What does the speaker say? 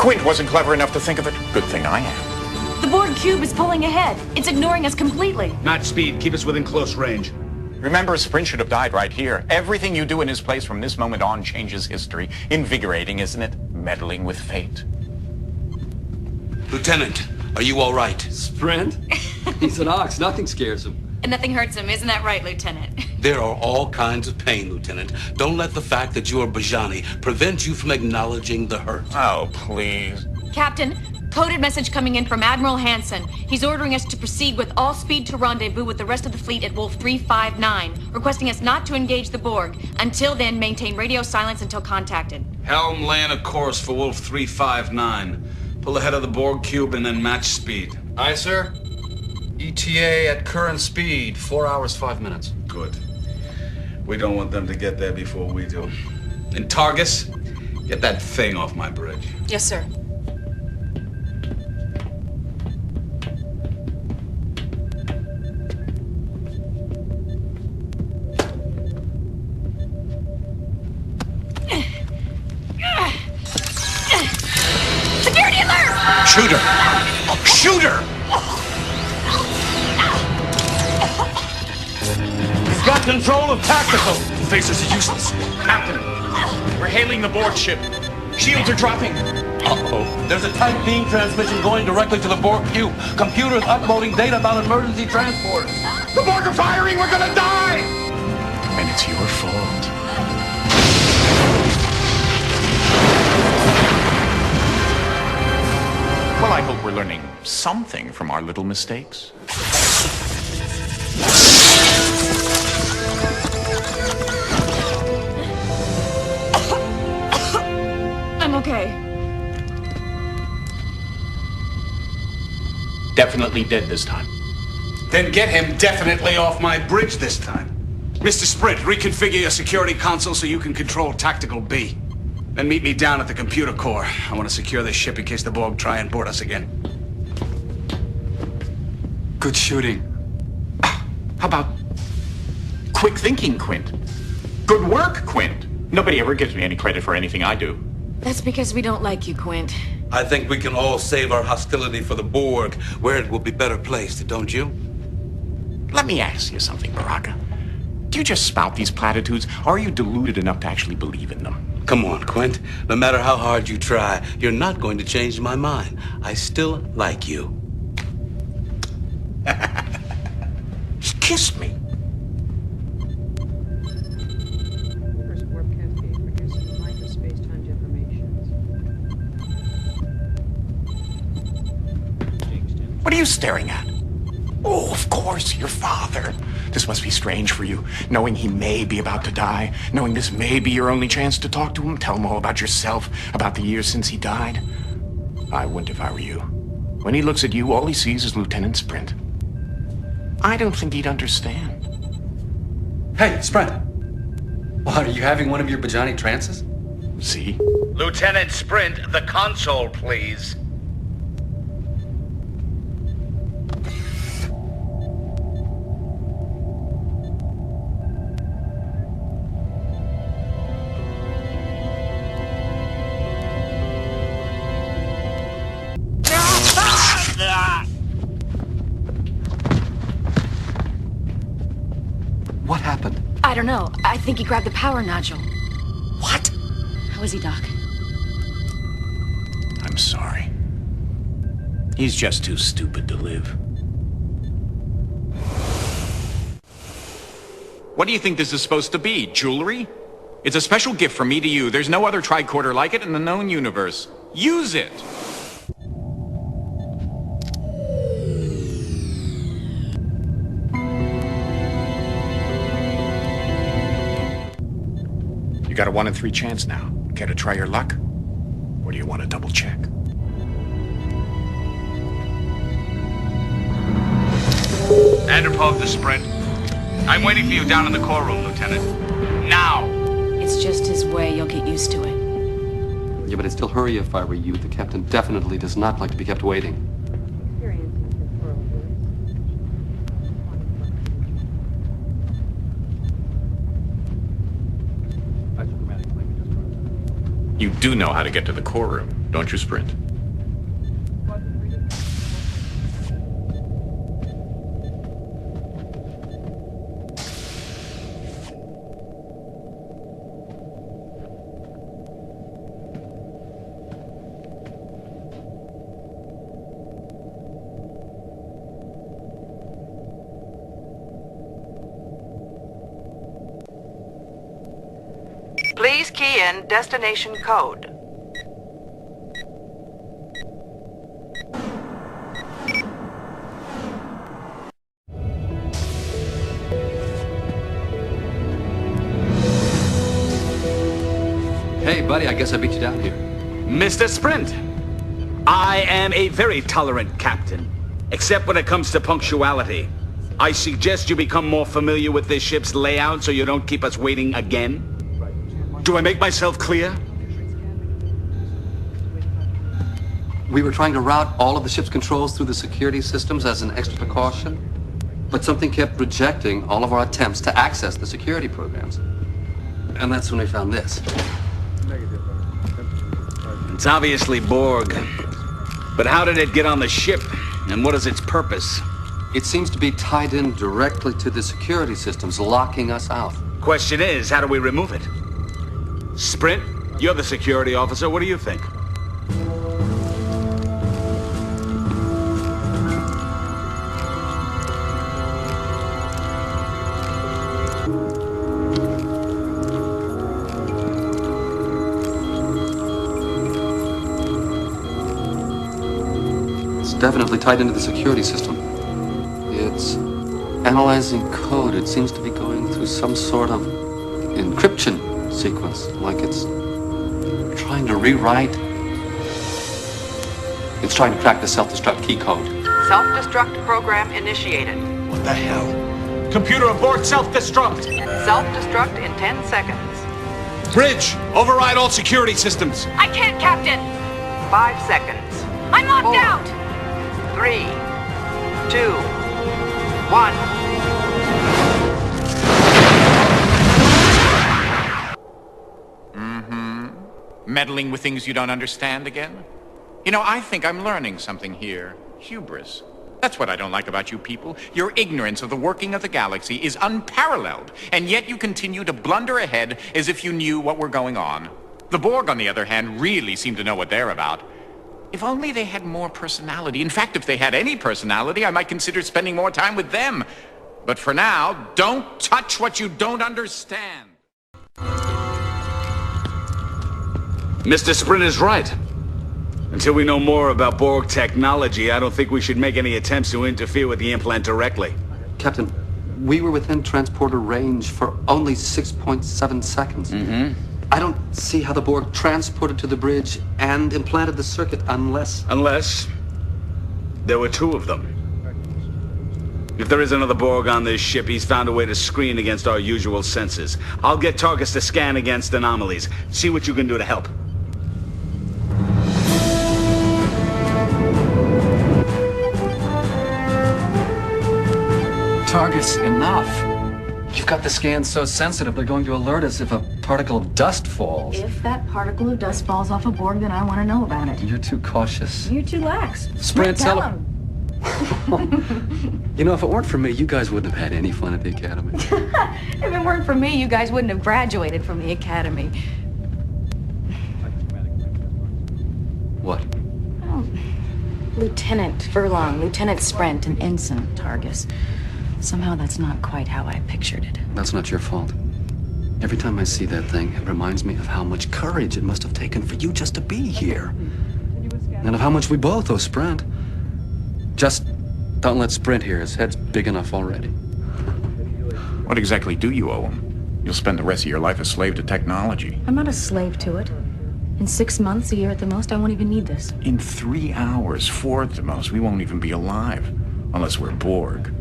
Quint wasn't clever enough to think of it. Good thing I am. The Borg cube is pulling ahead. It's ignoring us completely. Match speed. Keep us within close range. Remember, Sprint should have died right here. Everything you do in his place from this moment on changes history. Invigorating, isn't it? Meddling with fate. Lieutenant, are you all right? Sprint? He's an ox. Nothing scares him. And nothing hurts him. Isn't that right, Lieutenant? There are all kinds of pain, Lieutenant. Don't let the fact that you are Bajani prevent you from acknowledging the hurt. Oh, please. Captain, coded message coming in from Admiral Hansen. He's ordering us to proceed with all speed to rendezvous with the rest of the fleet at Wolf 359, requesting us not to engage the Borg. Until then, maintain radio silence until contacted. Helm laying a course for Wolf 359. Pull ahead of the Borg cube and then match speed. Aye, sir. ETA at current speed, 4 hours, 5 minutes. Good. We don't want them to get there before we do. And Targus, get that thing off my bridge. Yes, sir. Security alert! Shoot her! Shoot her! He's got control of tactical. Phasers are useless. Captain, we're hailing the Borg ship. Shields are dropping. Uh-oh. There's a tight beam transmission going directly to the Borg cube. Computers uploading data about emergency transporters. The Borg are firing. We're gonna die. And it's your fault. Well, I hope we're learning something from our little mistakes. I'm okay. Definitely dead this time. Then get him definitely off my bridge this time. Mr. Sprint, reconfigure your security console so you can control Tactical B. Then meet me down at the computer core. I want to secure this ship in case the Borg try and board us again. Good shooting. How about quick thinking, Quint? Good work, Quint. Nobody ever gives me any credit for anything I do. That's because we don't like you, Quint. I think we can all save our hostility for the Borg, where it will be better placed, don't you? Let me ask you something, Baraka. Do you just spout these platitudes, or are you deluded enough to actually believe in them? Come on, Quint. No matter how hard you try, you're not going to change my mind. I still like you. He kissed me. What are you staring at? Oh, of course, your father. This must be strange for you, knowing he may be about to die, knowing this may be your only chance to talk to him, tell him all about yourself, about the years since he died. I wouldn't if I were you. When he looks at you, all he sees is Lieutenant Sprint. I don't think he'd understand. Hey, Sprint. What, are you having one of your Bajani trances? See? Lieutenant Sprint, the console, please. What happened? I don't know. I think he grabbed the power nodule. What? How is he, Doc? I'm sorry. He's just too stupid to live. What do you think this is supposed to be? Jewelry? It's a special gift from me to you. There's no other tricorder like it in the known universe. Use it! You got a 1 in 3 chance now. Care to try your luck? Or do you want to double check? Andropov to Sprint. I'm waiting for you down in the core room, Lieutenant. Now! It's just his way. You'll get used to it. Yeah, but I'd still hurry if I were you. The captain definitely does not like to be kept waiting. You do know how to get to the core room, don't you, Sprint? Please key in destination code. Hey, buddy, I guess I beat you down here. Mr. Sprint, I am a very tolerant captain, except when it comes to punctuality. I suggest you become more familiar with this ship's layout so you don't keep us waiting again. Do I make myself clear? We were trying to route all of the ship's controls through the security systems as an extra precaution, but something kept rejecting all of our attempts to access the security programs. And that's when we found this. It's obviously Borg. But how did it get on the ship? And what is its purpose? It seems to be tied in directly to the security systems, locking us out. Question is, how do we remove it? Sprint, you're the security officer. What do you think? It's definitely tied into the security system. It's analyzing code. It seems to be going through some sort of encryption sequence, like it's trying to rewrite. It's trying to crack the self-destruct key code. Self-destruct program initiated. What the hell? Computer aboard self-destruct. Self-destruct in 10 seconds. Bridge, override all security systems. I can't, Captain! 5 seconds. I'm locked 4, out! 3, 2, 1. Meddling with things you don't understand again? You know, I think I'm learning something here. Hubris. That's what I don't like about you people. Your ignorance of the working of the galaxy is unparalleled, and yet you continue to blunder ahead as if you knew what were going on. The Borg, on the other hand, really seem to know what they're about. If only they had more personality. In fact, if they had any personality, I might consider spending more time with them. But for now, don't touch what you don't understand. Mr. Sprint is right. Until we know more about Borg technology, I don't think we should make any attempts to interfere with the implant directly. Captain, we were within transporter range for only 6.7 seconds. I don't see how the Borg transported to the bridge and implanted the circuit unless... Unless there were 2 of them. If there is another Borg on this ship, he's found a way to screen against our usual senses. I'll get targets to scan against anomalies. See what you can do to help. Targets enough. You've got the scans so sensitive, they're going to alert us if a particle of dust falls. If that particle of dust falls off a Borg, then I want to know about it. You're too cautious. You're too lax. Sprint, tell tell him. You know, if it weren't for me, you guys wouldn't have had any fun at the academy. If it weren't for me, you guys wouldn't have graduated from the academy. What? Oh, Lieutenant Furlong, Lieutenant Sprint, and Ensign Targus. Somehow that's not quite how I pictured it. That's not your fault. Every time I see that thing, it reminds me of how much courage it must have taken for you just to be here. And of how much we both owe Sprint. Just don't let Sprint hear. His head's big enough already. What exactly do you owe him? You'll spend the rest of your life a slave to technology. I'm not a slave to it. In 6 months, a year at the most, I won't even need this. In 3 hours, 4 at the most, we won't even be alive. Unless we're Borg.